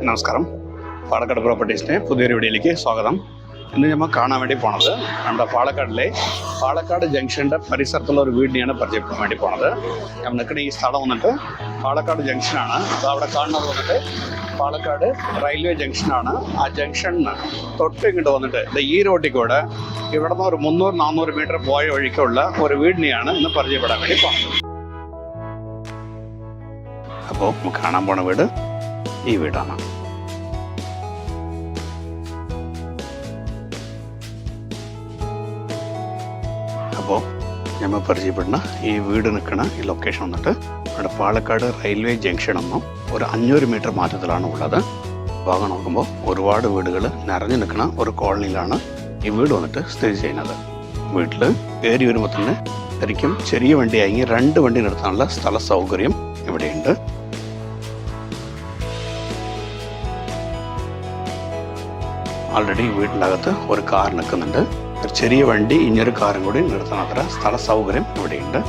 നമസ്കാരം. പാലക്കാട് പ്രോപ്പർട്ടീസിൻ്റെ പുതിയൊരു വീഡിയോയിലേക്ക് സ്വാഗതം. ഇന്ന് നമ്മൾ കാണാൻ വേണ്ടി പോണത് നമ്മുടെ പാലക്കാട് ജംഗ്ഷൻ്റെ പരിസരത്തുള്ള ഒരു വീടിനെയാണ് പരിചയപ്പെടാൻ വേണ്ടി പോണത്. നമ്മൾ നിൽക്കുന്ന ഈ സ്ഥലം വന്നിട്ട് പാലക്കാട് ജംഗ്ഷനാണ്. അപ്പോൾ അവിടെ കാണുന്നത് വന്നിട്ട് പാലക്കാട് റെയിൽവേ ജംഗ്ഷനാണ്. ആ ജംഗ്ഷനിന് തൊട്ട് ഇങ്ങോട്ട് വന്നിട്ട് ഈ റോഡിൽ കൂടെ ഇവിടെ നിന്ന് ഒരു 300-400 മീറ്റർ പോയ വഴിക്കുള്ള ഒരു വീടിനെയാണ് ഇന്ന് പരിചയപ്പെടാൻ വേണ്ടി പോകുന്നത്. അപ്പോൾ നമുക്ക് കാണാൻ പോണ വീട് ഈ വീടാണ്. അപ്പോൾ നമ്മൾ പരിചയപ്പെടുന്ന ഈ വീട് നിൽക്കുന്ന ഈ ലൊക്കേഷൻ വന്നിട്ട് നമ്മുടെ പാലക്കാട് റെയിൽവേ ജംഗ്ഷൻ എന്നും ഒരു 500 മീറ്റർ മാറ്റത്തിലാണ് ഉള്ളത്. ഭാഗം നോക്കുമ്പോൾ ഒരുപാട് വീടുകൾ നിറഞ്ഞു നിൽക്കുന്ന ഒരു കോളനിയിലാണ് ഈ വീട് വന്നിട്ട് സ്ഥിതി ചെയ്യുന്നത്. വീട്ടിൽ കയറി വരുമ്പോൾ തന്നെ ശരിക്കും ചെറിയ വണ്ടിയായി 2 വണ്ടി നിർത്താനുള്ള സ്ഥല സൗകര്യം ഇവിടെയുണ്ട്. ആൾറെഡി വീട്ടിൻ്റെ അകത്ത് ഒരു കാർ നിൽക്കുന്നുണ്ട്. ഒരു ചെറിയ വണ്ടി ഇനിയൊരു കാറും കൂടി നിർത്താൻ അത്ര സ്ഥല സൗകര്യം ഇവിടെയുണ്ട്.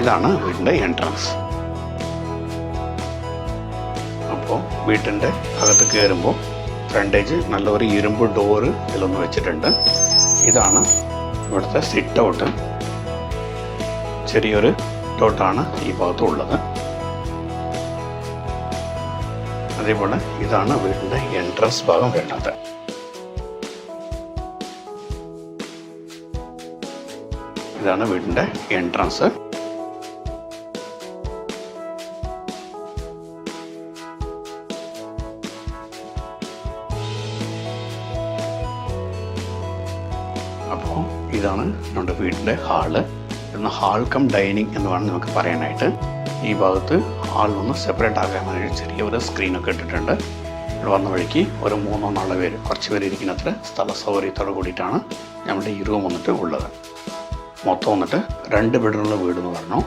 ഇതാണ് വീടിൻ്റെ എൻട്രൻസ്. അപ്പോൾ വീട്ടിൻ്റെ അകത്ത് കയറുമ്പോൾ ഫ്രണ്ടേജ് നല്ലൊരു ഇരുമ്പ് ഡോറ് ഇതിലൊന്ന് വെച്ചിട്ടുണ്ട്. ഇതാണ് ഇവിടുത്തെ സിറ്റ് ഔട്ട്. ചെറിയൊരു ഔട്ടാണ് ഈ ഭാഗത്ത് ഉള്ളത്. അതേപോലെ ഇതാണ് വീടിൻ്റെ എൻട്രൻസ് ഭാഗം വരുന്നത്. ഇതാണ് വീടിൻ്റെ എൻട്രൻസ്. അപ്പോൾ ഇതാണ് നമ്മുടെ വീടിൻ്റെ ഹാള്. ഇന്ന് ഹാൾ കം ഡൈനിങ് എന്ന് വേണം നമുക്ക് പറയാനായിട്ട്. ഈ ഭാഗത്ത് ഹാൾ ഒന്ന് സെപ്പറേറ്റ് ആകാൻ വേണ്ടി ചെറിയൊരു സ്ക്രീനൊക്കെ ഇട്ടിട്ടുണ്ട്. ഇവിടെ വന്ന വഴിക്ക് ഒരു 3-4 പേര് കുറച്ച് പേര് ഇരിക്കുന്നത്ര സ്ഥല സൗകര്യത്തോട് കൂടിയിട്ടാണ് നമ്മുടെ ഈ റൂം വന്നിട്ട് ഉള്ളത്. മൊത്തം വന്നിട്ട് 2 ബെഡ്റൂമുള്ള വീടെന്ന് പറഞ്ഞു.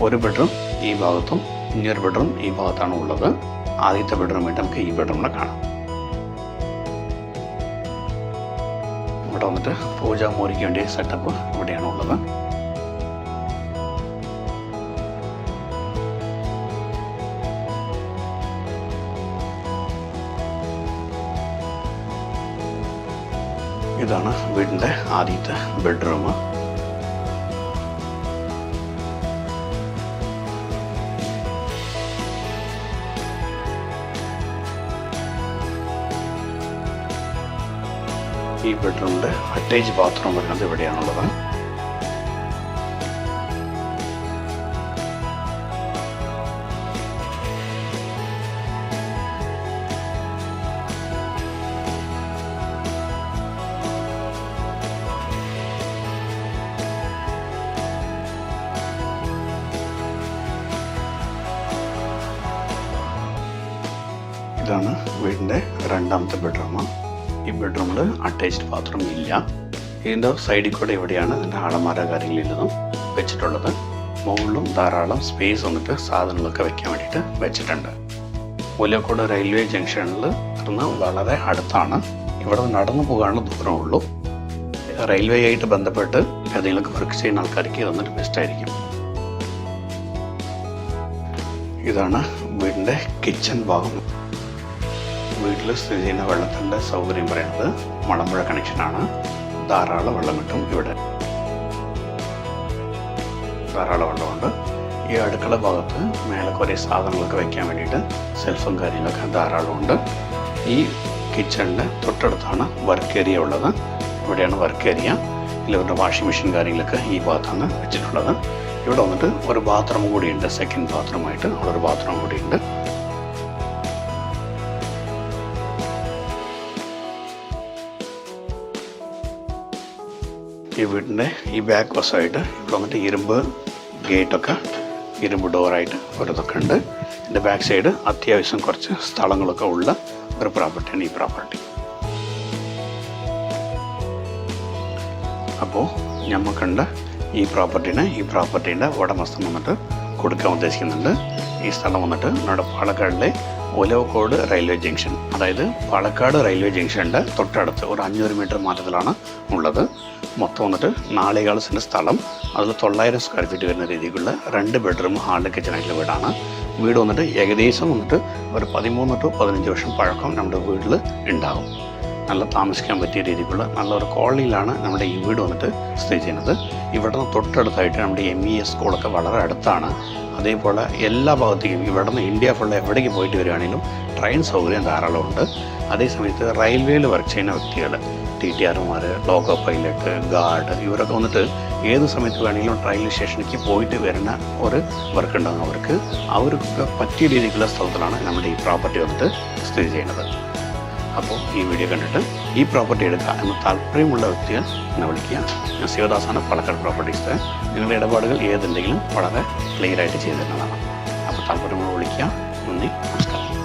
ഒരു ബെഡ്റൂം ഈ ഭാഗത്തും ഇനിയൊരു ബെഡ്റൂം ഈ ഭാഗത്താണ് ഉള്ളത്. ആദ്യത്തെ ബെഡ്റൂമായിട്ട് നമുക്ക് ഈ ബെഡ്റൂമിനെ കാണാം. ഇവിടെ വന്നിട്ട് പൂജാമൂരിക്ക് വേണ്ടിയ സെറ്റപ്പ് ഇവിടെയാണ് ഉള്ളത്. ഇതാണ് വീടിൻ്റെ ആദ്യത്തെ ബെഡ്റൂം. ഈ ബെഡ്റൂമിൻ്റെ അറ്റാച്ച് ബാത്റൂം വരുന്നത് ഇവിടെയാണുള്ളത്. ഇതാണ് വീടിൻ്റെ രണ്ടാമത്തെ ബെഡ്റൂം. ഈ ബെഡ്റൂമിൽ അറ്റാച്ച്ഡ് ബാത്റൂം ഇല്ല. ഇതിൻ്റെ സൈഡിൽ കൂടെ ഇവിടെയാണ് ഇതിൻ്റെ അലമാര കാര്യങ്ങളില്ലതും വെച്ചിട്ടുള്ളത്. മുകളിലും ധാരാളം സ്പേസ് വന്നിട്ട് സാധനങ്ങളൊക്കെ വെക്കാൻ വേണ്ടിയിട്ട് വെച്ചിട്ടുണ്ട്. മുല്ലക്കോട് റെയിൽവേ ജംഗ്ഷനിൽ നിന്ന് വളരെ അടുത്താണ്. ഇവിടെ നടന്നു പോകാനുള്ള ദൂരമുള്ളൂ. റെയിൽവേ ആയിട്ട് ബന്ധപ്പെട്ട് ഏതെങ്കിലുമൊക്കെ വർക്ക് ചെയ്യുന്ന ആൾക്കാർക്ക് ഇതൊന്നിട്ട് ബെസ്റ്റായിരിക്കും. ഇതാണ് വീടിൻ്റെ കിച്ചൺ ഭാഗം. വീട്ടിൽ സ്ഥിതി ചെയ്യുന്ന വെള്ളത്തിൻ്റെ സൗകര്യം പറയുന്നത് മലമ്പുഴ കണക്ഷനാണ്. ധാരാളം വെള്ളം കിട്ടും ഇവിടെ. ധാരാളം വെള്ളമുണ്ട്. ഈ അടുക്കള ഭാഗത്ത് മേലെ കുറേ സാധനങ്ങളൊക്കെ വയ്ക്കാൻ വേണ്ടിയിട്ട് സെൽഫും കാര്യങ്ങളൊക്കെ ധാരാളമുണ്ട്. ഈ കിച്ചണിൻ്റെ തൊട്ടടുത്താണ് വർക്ക് ഏരിയ ഉള്ളത്. ഇവിടെയാണ് വർക്ക് ഏരിയ. ഇവരുടെ വാഷിംഗ് മെഷീൻ കാര്യങ്ങളൊക്കെ ഈ ഭാഗത്താണ് വെച്ചിട്ടുള്ളത്. ഇവിടെ വന്നിട്ട് ഒരു ബാത്റൂം കൂടിയുണ്ട്. സെക്കൻഡ് ബാത്റൂമായിട്ട് അവിടെ ഒരു ബാത്റൂം കൂടിയുണ്ട്. ഈ വീടിൻ്റെ ഈ ബാക്ക് വശമായിട്ട് ഇവിടെ വന്നിട്ട് ഇരുമ്പ് ഗേറ്റൊക്കെ ഇരുമ്പ് ഡോറായിട്ട് ഒരിതൊക്കെ ഉണ്ട്. എൻ്റെ ബാക്ക് സൈഡ് അത്യാവശ്യം കുറച്ച് സ്ഥലങ്ങളൊക്കെ ഉള്ള ഒരു പ്രോപ്പർട്ടിയാണ് ഈ പ്രോപ്പർട്ടി. അപ്പോൾ ഞമ്മക്കുണ്ട് ഈ പ്രോപ്പർട്ടീൻ്റെ ഉടമസ്ഥൻ വന്നിട്ട് കൊടുക്കാൻ ഉദ്ദേശിക്കുന്നുണ്ട്. ഈ സ്ഥലം വന്നിട്ട് നമ്മുടെ പാലക്കാടിലെ ഒലവക്കോട് റെയിൽവേ ജംഗ്ഷൻ, അതായത് പാലക്കാട് റെയിൽവേ ജംഗ്ഷൻ്റെ തൊട്ടടുത്ത് ഒരു 500 മീറ്റർ മാറ്റത്തിലാണ് ഉള്ളത്. മൊത്തം വന്നിട്ട് 4.25 സെൻറ്റ് സ്ഥലം, അതിൽ 900 സ്ക്വയർ ഫീറ്റ് വരുന്ന രീതിയിലുള്ള 2 ബെഡ്റൂം ഹാളിൽ കിച്ചണായിട്ടുള്ള വീടാണ്. വീട് വന്നിട്ട് ഏകദേശം വന്നിട്ട് ഒരു 13 to 15 വർഷം പഴക്കം നമ്മുടെ വീട്ടിൽ ഉണ്ടാകും. നല്ല താമസിക്കാൻ പറ്റിയ രീതിക്കുള്ള നല്ലൊരു ക്വാളിറ്റിയിലാണ് നമ്മുടെ ഈ വീട് വന്നിട്ട് സ്ഥിതി ചെയ്യുന്നത്. ഇവിടെ നിന്ന് തൊട്ടടുത്തായിട്ട് നമ്മുടെ MES സ്കൂളൊക്കെ വളരെ അടുത്താണ്. അതേപോലെ എല്ലാ ഭാഗത്തേക്കും ഇവിടെ നിന്ന് ഇന്ത്യ ഫുള്ള് എവിടേക്ക് പോയിട്ട് വരികയാണെങ്കിലും ട്രെയിൻ സൗകര്യം ധാരാളമുണ്ട്. അതേസമയത്ത് റെയിൽവേയിൽ വർക്ക് ചെയ്യുന്ന വ്യക്തികൾ, TTRമാർ, ലോക്കോ പൈലറ്റ്, ഗാർഡ്, ഇവരൊക്കെ വന്നിട്ട് ഏത് സമയത്ത് വേണമെങ്കിലും റെയിൽവേ സ്റ്റേഷനിലേക്ക് പോയിട്ട് വരുന്ന ഒരു വർക്ക് ഉണ്ടാകും. അവർക്കൊക്കെ പറ്റിയ രീതിക്കുള്ള സ്ഥലത്തിലാണ് നമ്മുടെ ഈ പ്രോപ്പർട്ടി വന്നിട്ട് സ്ഥിതി ചെയ്യുന്നത്. അപ്പോൾ ഈ വീഡിയോ കണ്ടിട്ട് ഈ പ്രോപ്പർട്ടി എടുക്കുക എന്ന് താല്പര്യമുള്ള വ്യക്തികൾ എന്നെ വിളിക്കുക. ഞാൻ ശിവദാസാണ്, പാലക്കാട് പ്രോപ്പർട്ടീസ്. നിങ്ങളുടെ ഇടപാടുകൾ ഏതുണ്ടെങ്കിലും വളരെ ക്ലിയറായിട്ട് ചെയ്തു തരുന്നതാണ്. അപ്പോൾ താല്പര്യമുള്ള വിളിക്കുക. നന്ദി, നമസ്കാരം.